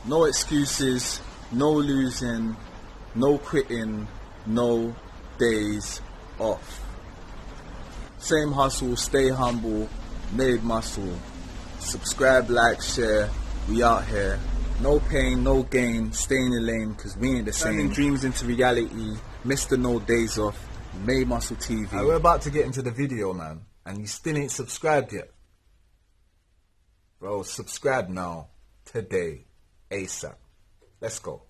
No excuses, no losing, no quitting, no days off. Same hustle, stay humble, made muscle. Subscribe, like, share, we out here. No pain, no gain, stay in the lane, cause we ain't the same. Turning dreams into reality, Mr. No Days Off, Made Muscle TV. We're about to get into the video, man, and you still ain't subscribed yet. Bro, subscribe now, today, ASAP. Let's go.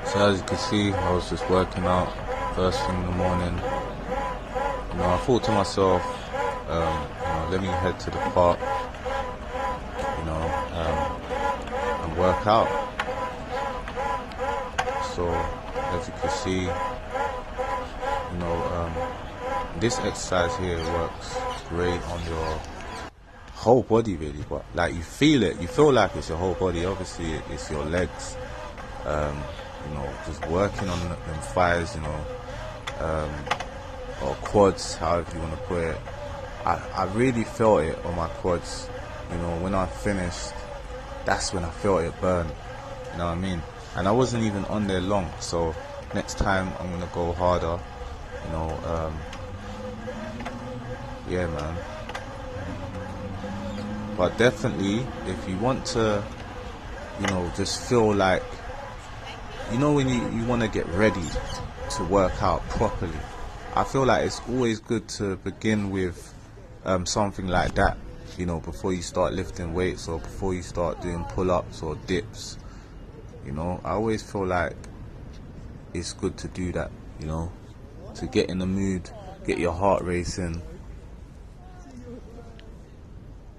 So as you can see, I was just working out first thing in the morning. You know, I thought to myself, let me head to the park, and work out. So as you can see, this exercise here works great on your whole body really, but like you feel it, you feel like it's your whole body. Obviously it's your legs. Just working on them thighs, or quads, however you want to put it. I really felt it on my quads. When I finished, that's when I felt it burn. You know what I mean? And I wasn't even on there long. So next time I'm gonna go harder. Yeah, man. But definitely, if you want to, just feel like, when you want to get ready to work out properly, I feel like it's always good to begin with something like that, before you start lifting weights or before you start doing pull-ups or dips. I always feel like it's good to do that, to get in the mood, get your heart racing.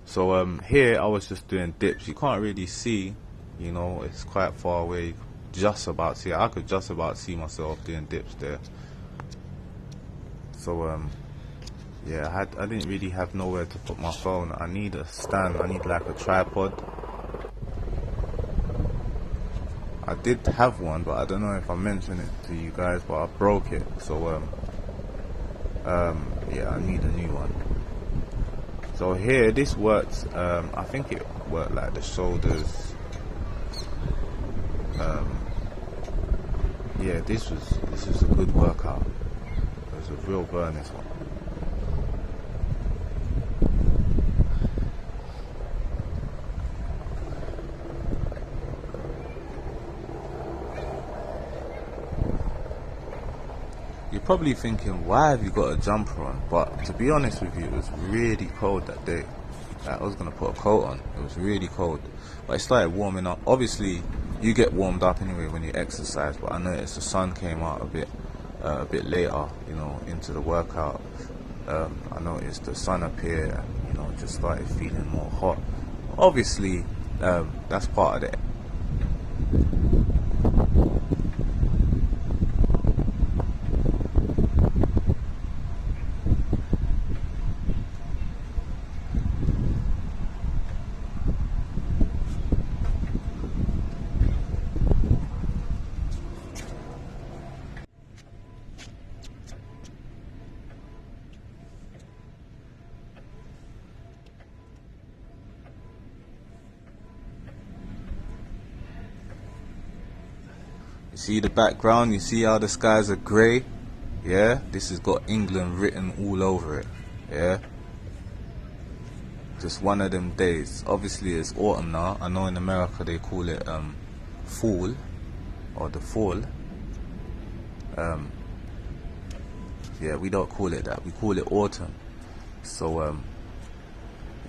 So here I was just doing dips. You can't really see, it's quite far away. Just about see, I could just about see myself doing dips there. So yeah, I didn't really have nowhere to put my phone. I need a stand, I need like a tripod. I did have one, but I don't know if I mentioned it to you guys, but I broke it. So yeah, I need a new one. So here, this works. I think it worked like the shoulders. Yeah, this is a good workout. It was a real burn, this one. You're probably thinking, why have you got a jumper on? But to be honest with you, it was really cold that day. Like, I was gonna put a coat on. It was really cold, but it started warming up. Obviously, you get warmed up anyway when you exercise. But I noticed the sun came out a bit later, into the workout. I noticed the sun appear, and just started feeling more hot. Obviously, that's part of it. You see the background, you see how the skies are grey? Yeah, this has got England written all over it. Yeah, just one of them days. Obviously it's autumn now. I know in America they call it fall, or the fall. Yeah, we don't call it that, we call it autumn. So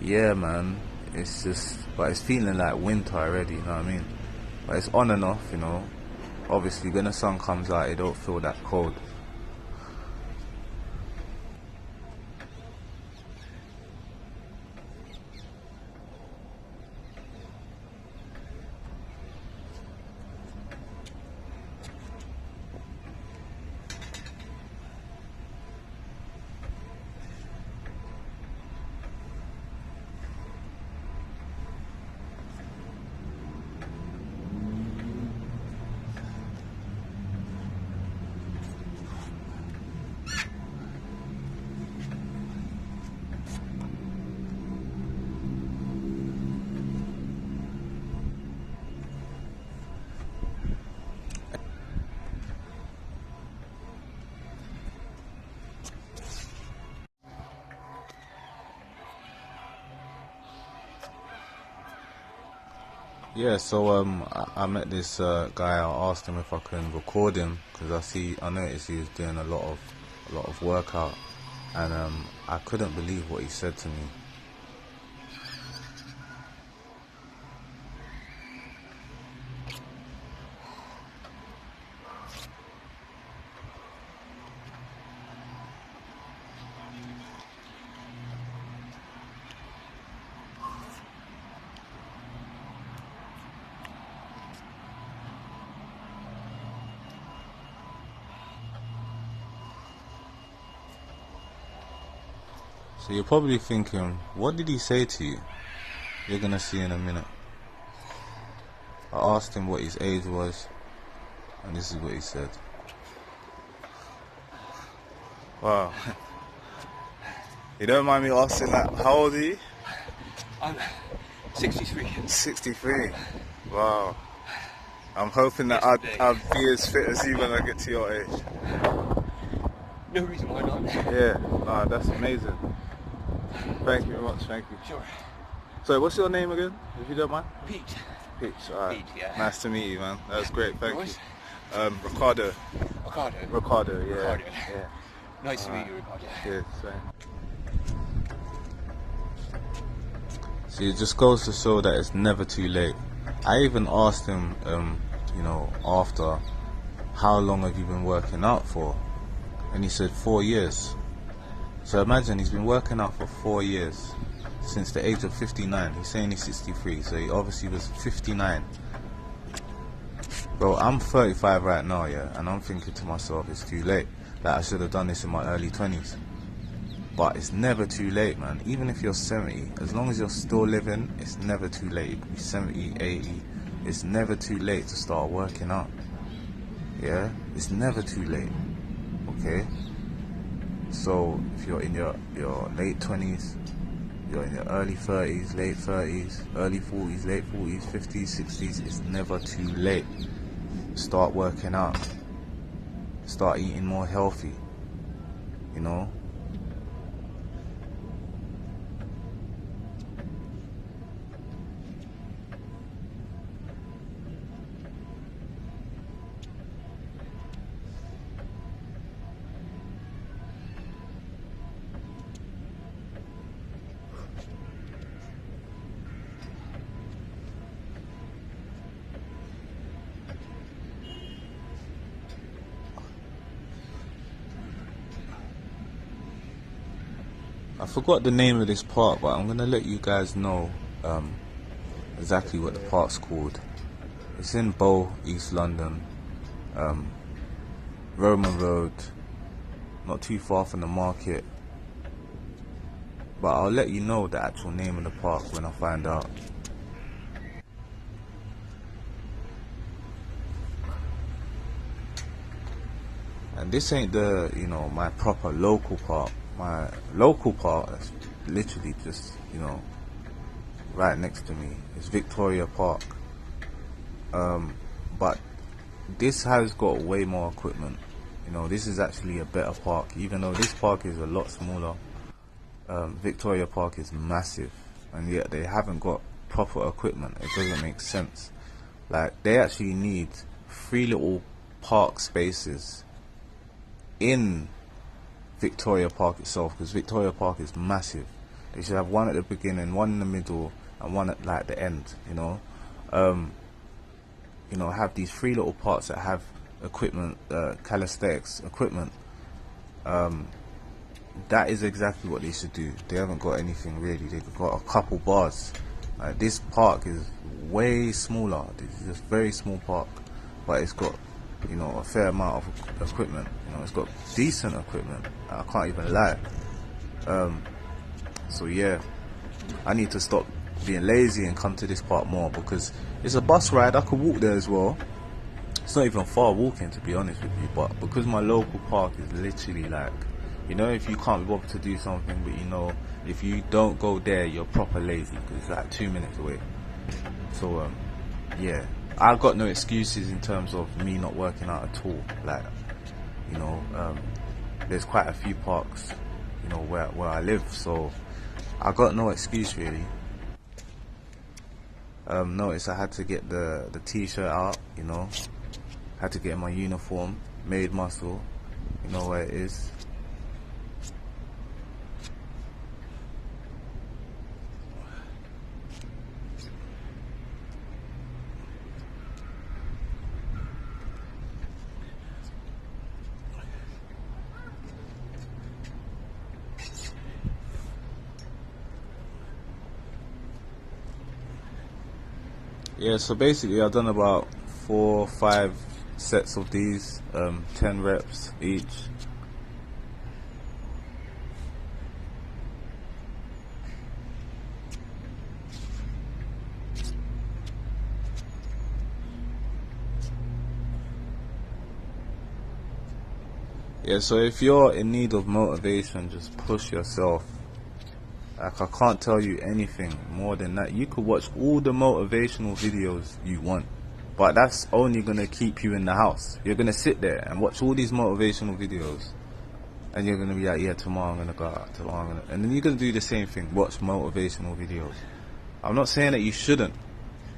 yeah, man, it's just, but it's feeling like winter already, you know what I mean? But it's on and off, you know. Obviously, when the sun comes out, it don't feel that cold. Yeah, so I met this guy. I asked him if I can record him because I noticed he was doing a lot of workout, and I couldn't believe what he said to me. So you're probably thinking, what did he say to you? You're gonna see in a minute. I asked him what his age was, and this is what he said. Wow. You don't mind me asking that, how old are you? I'm 63. 63. Wow. I'm hoping that I'll be as fit as you when I get to your age. No reason why not. Yeah, nah, that's amazing. Thank you very much, thank you. Sure. So what's your name again, if you don't mind? Pete. Peach, alright. Pete, yeah. Nice to meet you, man. That was great, thank Yours? you. Ricardo. Ricardo. Ricardo, yeah. Ricardo. Yeah. Nice to meet you, Ricardo. Cheers, same. See, it just goes to show that it's never too late. I even asked him, you know, after, how long have you been working out for? And he said 4 years. So imagine he's been working out for 4 years, since the age of 59. He's saying he's 63, so he obviously was 59. Bro, I'm 35 right now, yeah, and I'm thinking to myself, it's too late. Like, I should have done this in my early 20s. But it's never too late, man. Even if you're 70, as long as you're still living, it's never too late. You could be 70, 80. It's never too late to start working out. Yeah? It's never too late. Okay? So, if you're in your late 20s, you're in your early 30s, late 30s, early 40s, late 40s, 50s, 60s, it's never too late. Start working out. Start eating more healthy. You know? I forgot the name of this park, but I'm going to let you guys know exactly what the park's called. It's in Bow, East London, Roman Road, not too far from the market. But I'll let you know the actual name of the park when I find out. And this ain't the, you know, my proper local park. My local park is literally just, you know, right next to me. It's Victoria Park. But this has got way more equipment. You know, this is actually a better park. Even though this park is a lot smaller, Victoria Park is massive. And yet they haven't got proper equipment. It doesn't make sense. Like, they actually need 3 little park spaces in Victoria Park itself, because Victoria Park is massive. They should have one at the beginning, one in the middle, and one at like the end, you know. Have these 3 little parts that have equipment, calisthenics equipment. That is exactly what they should do. They haven't got anything really. They've got a couple bars. This park is way smaller. This is a very small park, but it's got, a fair amount of equipment. It's got decent equipment. I can't even lie. So yeah, I need to stop being lazy and come to this park more, because it's a bus ride. I could walk there as well. It's not even far walking, to be honest with you, but because my local park is literally like, if you can't be bothered to do something, but if you don't go there, you're proper lazy, because it's like 2 minutes away. So yeah, I've got no excuses in terms of me not working out at all. Like, there's quite a few parks, where I live, so I got no excuse really. Notice I had to get the t-shirt out, had to get my uniform, made muscle, you know where it is. Yeah, so basically I've done about 4 or 5 sets of these, 10 reps each. Yeah, so if you're in need of motivation, just push yourself. Like, I can't tell you anything more than that. You could watch all the motivational videos you want, but that's only going to keep you in the house. You're going to sit there and watch all these motivational videos, and you're going to be like, yeah, tomorrow I'm going to go out, and then you're going to do the same thing, watch motivational videos. I'm not saying that you shouldn't,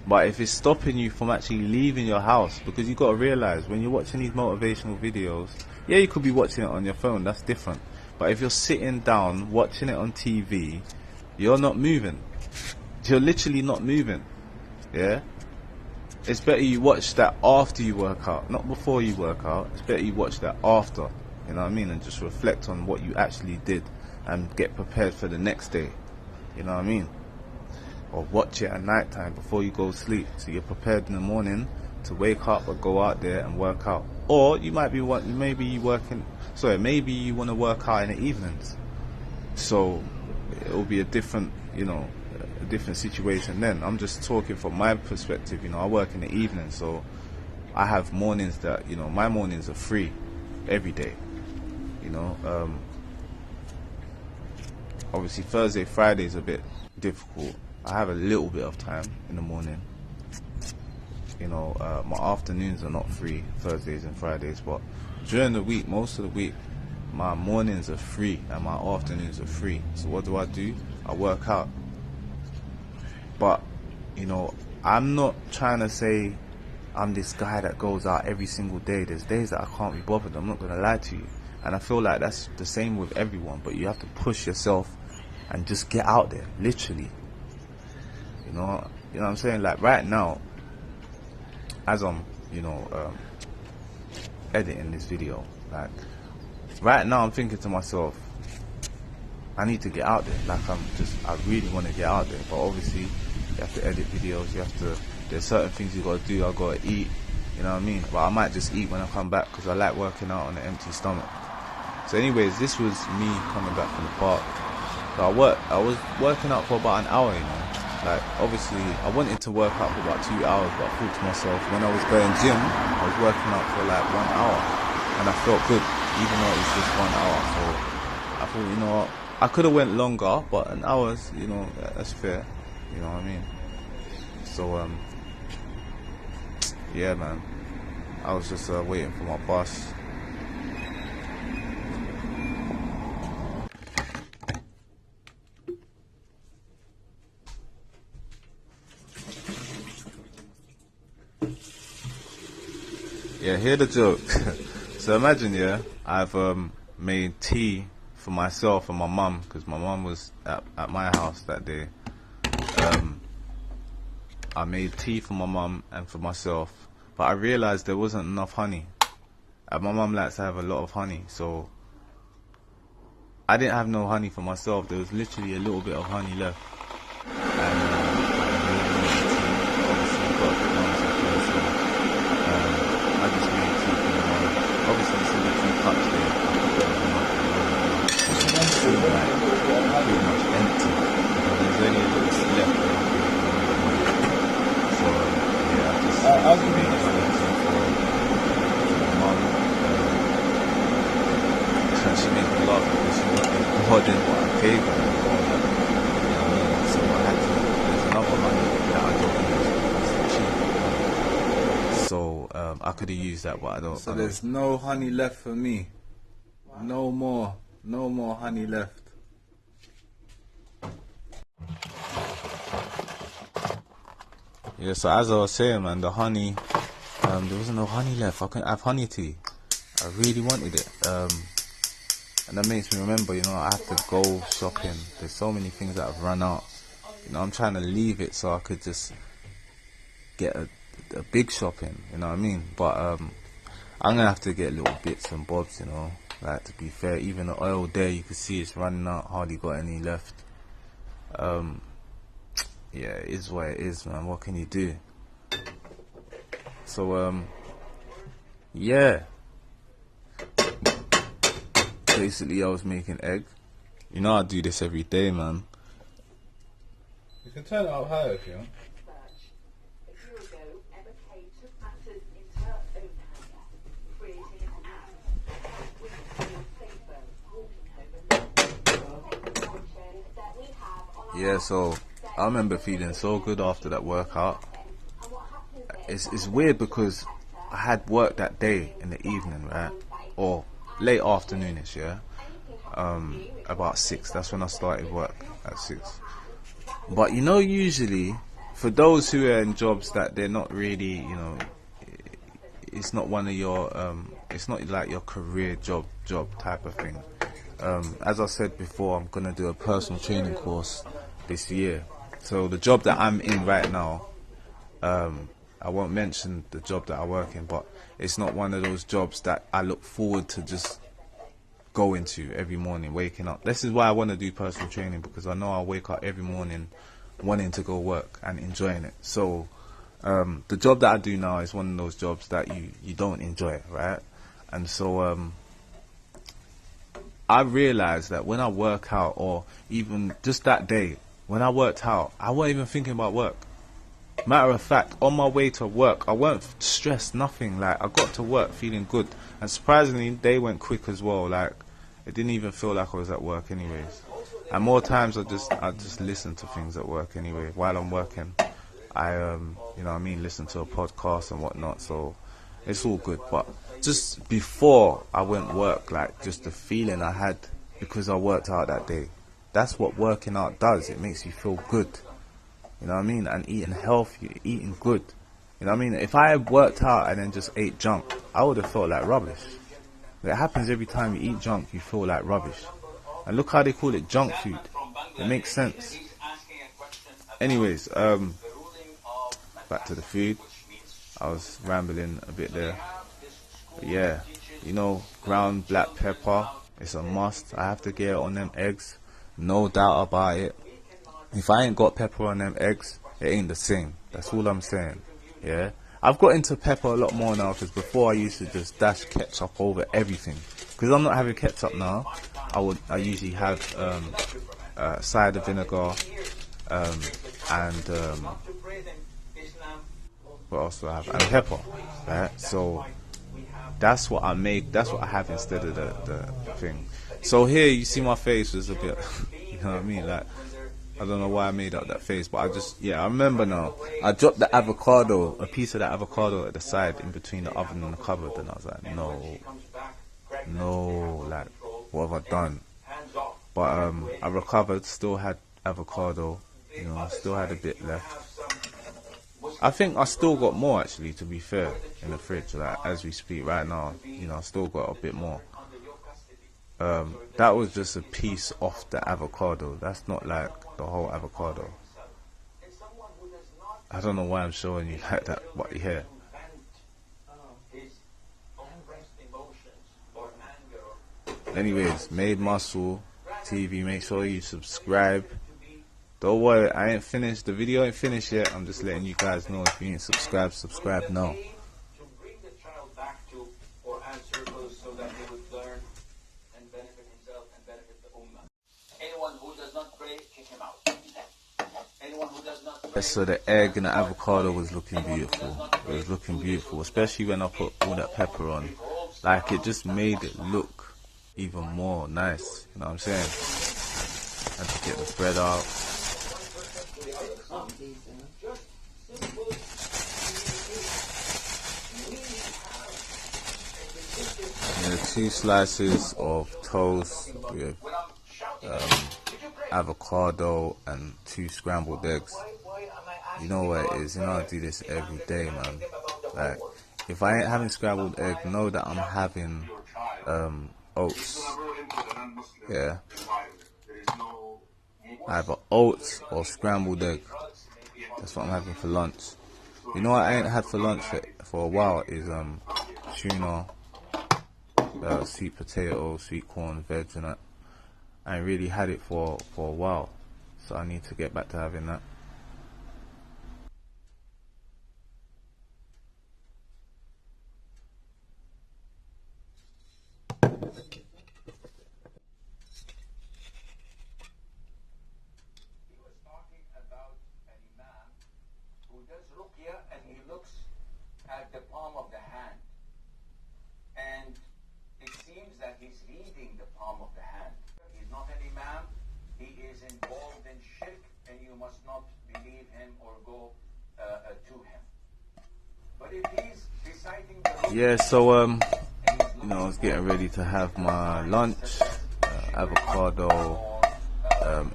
but if it's stopping you from actually leaving your house, because you've got to realize when you're watching these motivational videos, yeah, you could be watching it on your phone, that's different. But if you're sitting down watching it on TV, you're not moving. You're literally not moving. Yeah? It's better you watch that after you work out, not before you work out. It's better you watch that after, you know what I mean? And just reflect on what you actually did and get prepared for the next day. You know what I mean? Or watch it at night time before you go to sleep, so you're prepared in the morning to wake up or go out there and work out. Or you might be maybe you want to work out in the evenings, so it will be a different a different situation then. I'm just talking from my perspective. I work in the evening, so I have mornings that my mornings are free every day. Obviously Thursday, Friday is a bit difficult. I have a little bit of time in the morning. My afternoons are not free, Thursdays and Fridays, but during the week, most of the week, my mornings are free and my afternoons are free. So what do? I work out. But, I'm not trying to say I'm this guy that goes out every single day. There's days that I can't be bothered, I'm not going to lie to you. And I feel like that's the same with everyone, but you have to push yourself and just get out there, literally. You know what I'm saying? Like right now, as I'm, editing this video, like right now I'm thinking to myself, I need to get out there. Like I really want to get out there, but obviously you have to edit videos, there's certain things you got to do. I got to eat, you know what I mean? But I might just eat when I come back, because I like working out on an empty stomach. So anyways, this was me coming back from the park. So I was working out for about an hour, Like, obviously, I wanted to work out for about 2 hours, but I thought to myself, when I was going gym, I was working out for like 1 hour, and I felt good, even though it was just 1 hour. So I thought, I could have went longer, but an hour's, that's fair. You know what I mean? So, yeah, man. I was just waiting for my bus. Yeah, hear the joke. So imagine, I've made tea for myself and my mum, because my mum was at my house that day. I made tea for my mum and for myself, but I realized there wasn't enough honey. And my mum likes to have a lot of honey, so I didn't have no honey for myself. There was literally a little bit of honey left. And I just made tea for my mum. Obviously, you see the 2 cups there. It's like pretty much empty. There's only a little bit left. So yeah, I just made honey tea for my mum. And she made me laugh because she wanted more than what I paid her. You know what I mean? So I had to. There's another honey that I don't use because it's cheap. So I could have used that, but I don't. So there's no honey left for me. No more honey left. Yeah, so as I was saying, man, the honey, there wasn't no honey left. I couldn't have honey tea. I really wanted it. And that makes me remember, you know, I have to go shopping. There's so many things that have run out. You know, I'm trying to leave it so I could just get a big shopping, you know what I mean? But I'm gonna have to get little bits and bobs, you know. Like, to be fair, even the oil there, you can see it's running out, hardly got any left. Yeah, it is what it is, man. What can you do? So, yeah. Basically, I was making egg. You know I do this every day, man. You can turn it up higher if you want. Yeah, so I remember feeling so good after that workout. It's weird because I had work that day in the evening, right? Or late afternoonish, yeah. About 6. That's when I started work, at 6. But you know, usually for those who are in jobs that they're not really, you know, it's not one of your, it's not like your career job type of thing. As I said before, I'm gonna do a personal training course this year. So the job that I'm in right now, I won't mention the job that I work in, but it's not one of those jobs that I look forward to just going to every morning, waking up. This is why I want to do personal training, because I know I'll wake up every morning wanting to go work and enjoying it. So the job that I do now is one of those jobs that you don't enjoy, right? And so I realized that when I work out, or even just that day when I worked out, I wasn't even thinking about work. Matter of fact, on my way to work, I weren't stressed, nothing. Like, I got to work feeling good, and surprisingly, they went quick as well. Like, it didn't even feel like I was at work, anyways. And more times, I just listen to things at work anyway. While I'm working, I you know what I mean, listen to a podcast and whatnot. So it's all good. But just before I went work, like, just the feeling I had because I worked out that day. That's what working out does. It makes you feel good. You know what I mean? And eating healthy, eating good. You know what I mean? If I had worked out and then just ate junk, I would have felt like rubbish. It happens every time you eat junk, you feel like rubbish. And look how they call it junk food. It makes sense. Anyways, back to the food. I was rambling a bit there. But yeah, you know, ground black pepper, it's a must. I have to get it on them eggs. No doubt about it. If I ain't got pepper on them eggs, it ain't the same. That's all I'm saying. Yeah, I've got into pepper a lot more now, because before I used to just dash ketchup over everything. Because I'm not having ketchup now. I usually have cider vinegar and what else do I have? And pepper. Right? So that's what I make. That's what I have instead of the thing. So here you see my face was a bit, you know what I mean? Like, I don't know why I made up that face, but I remember now. I dropped the avocado, a piece of that avocado at the side in between the oven and the cupboard, and I was like, no, like, what have I done? But I recovered, still had avocado, you know, I still had a bit left. I think I still got more, actually, to be fair, in the fridge, like, as we speak right now, you know, I still got a bit more. That was just a piece off the avocado. That's not like the whole avocado. I don't know why I'm showing you like that, but yeah. Anyways, Made Muscle TV, make sure you subscribe. Don't worry, I ain't finished. The video ain't finished yet. I'm just letting you guys know. If you ain't subscribed, subscribe now. To bring the child back to Quran circles so that he would learn and benefit himself and benefit the ummah. Anyone who does not pray, kick him out. Anyone who does not pray. So the egg and the avocado was looking beautiful. It was looking beautiful, especially when I put all that pepper on. Like, it just made it look even more nice. You know what I'm saying? Had to get the bread out. And the 2 slices of toast with avocado and 2 scrambled eggs. You know what it is, you know I do this every day, man. Like, if I ain't having scrambled egg, know that I'm having oats. Yeah, either oats or scrambled egg. That's what I'm having for lunch. You know what I ain't had for lunch for a while is tuna, sweet potato, sweet corn, veg and that. I ain't really had it for a while, so I need to get back to having that. And he looks at the palm of the hand, and it seems that he's reading the palm of the hand. He's not an imam, he is involved in shirk, and you must not believe him or go to him. But if he's reciting the yeah, so you know, I was getting ready to have my lunch, avocado.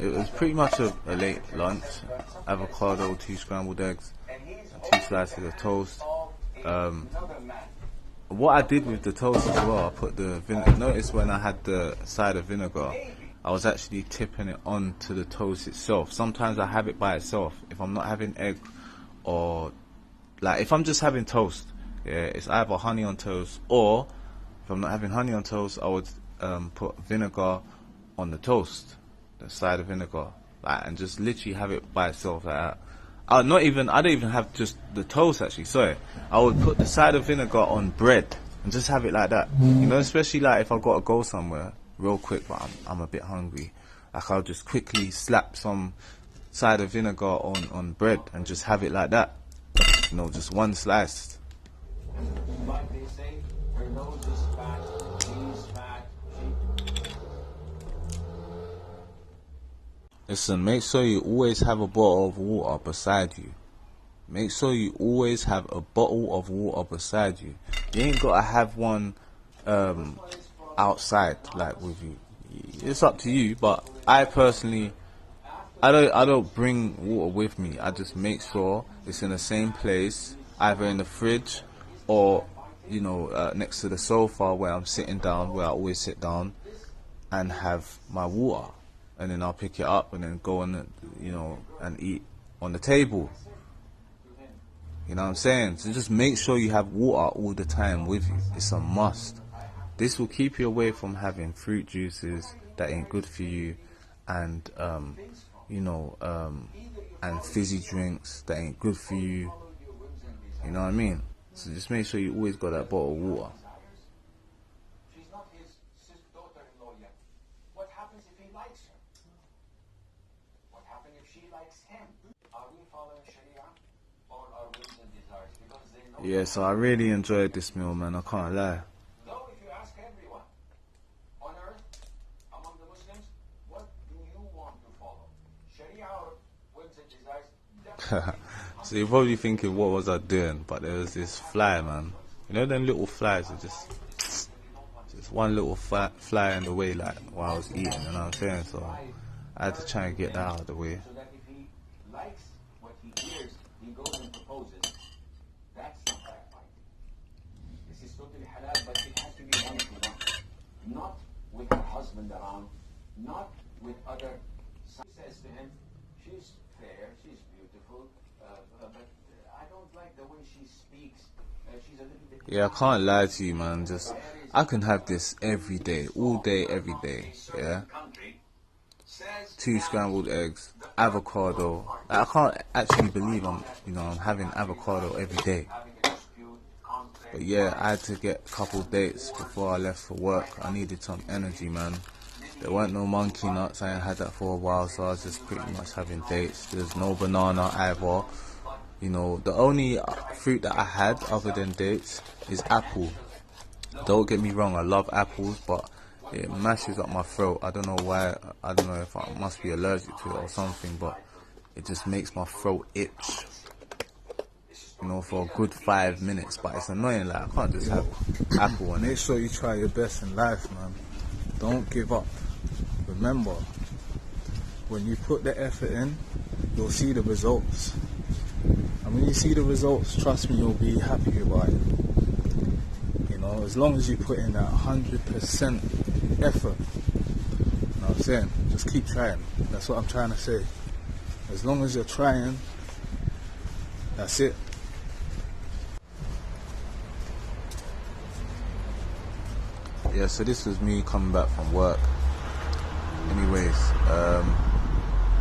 It was pretty much a late lunch. Avocado, 2 scrambled eggs, and 2 slices of toast. What I did with the toast as well, I put the vinegar. Notice when I had the cider vinegar, I was actually tipping it onto the toast itself. Sometimes I have it by itself. If I'm not having egg, or like if I'm just having toast, yeah, it's either honey on toast, or if I'm not having honey on toast, I would put vinegar on the toast, the cider vinegar, like, and just literally have it by itself like that. I don't even have just the toast actually, sorry. I would put the cider vinegar on bread and just have it like that. You know, especially like if I've got to go somewhere real quick, but I'm a bit hungry. Like, I'll just quickly slap some cider vinegar on bread and just have it like that. You know, just 1 slice. like they say, her nose is fat, she's fat, Listen, make sure you always have a bottle of water beside you. Make sure you always have a bottle of water beside you. You ain't gotta have one outside, like, with you. It's up to you, but I personally, I don't bring water with me. I just make sure it's in the same place, either in the fridge or, you know, next to the sofa where I'm sitting down, where I always sit down and have my water. And then I'll pick it up and then go on, you know, and eat on the table. You know what I'm saying? So just make sure you have water all the time with you. It's a must. This will keep you away from having fruit juices that ain't good for you, and you know, and fizzy drinks that ain't good for you. You know what I mean? So just make sure you always got that bottle of water. she's not his daughter-in-law yet. What happens if he likes her? What happens if she likes him? Are we following Sharia or our whims and desires? Because they know. Yeah, so I really enjoyed this meal, man. I can't lie. No, if you ask everyone on earth, among the Muslims, what do you want to follow? Sharia or whims and desires? So you're probably thinking, what was I doing? But there was this fly, man. You know them little flies are just one little fly in the way, like, while I was eating, you know what I'm saying? So I had to try and get that out of the way. So that if he likes what he hears, he goes and proposes. That's not firefighting. This is totally halal, but it has to be one-to-one. Not with her husband around, not with other. She says to him, she's fair, she's beautiful, but I don't like the way she speaks. She's a little bit. Yeah, I can't lie to you, man. Just, I can have this every day, all day, every day. Yeah. 2 scrambled eggs, avocado. I can't actually believe I'm having avocado every day. But yeah, I had to get a couple dates before I left for work. I needed some energy, man. There weren't no monkey nuts. I ain't had that for a while, so I was just pretty much having dates. There's no banana either. You know, the only fruit that I had other than dates is apple. Don't get me wrong, I love apples, but it mashes up my throat. I don't know why. I don't know if I must be allergic to it or something, but it just makes my throat itch. You know, for a good 5 minutes. But it's annoying. Like, I can't just have apple and Make sure you try your best in life, man. Don't give up. Remember, when you put the effort in, you'll see the results. And when you see the results, trust me, you'll be happy about it. You know, as long as you put in that 100% effort. You know what I'm saying? Just keep trying. That's what I'm trying to say. As long as you're trying, that's it. yeah, so this was me coming back from work. Anyways,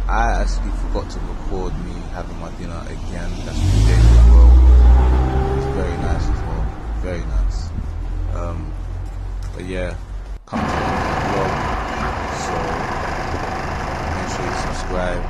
I actually forgot to record me having my dinner again. That's what we did as well. It's very nice as well. Very nice. But yeah, come to the vlog. So make sure you subscribe.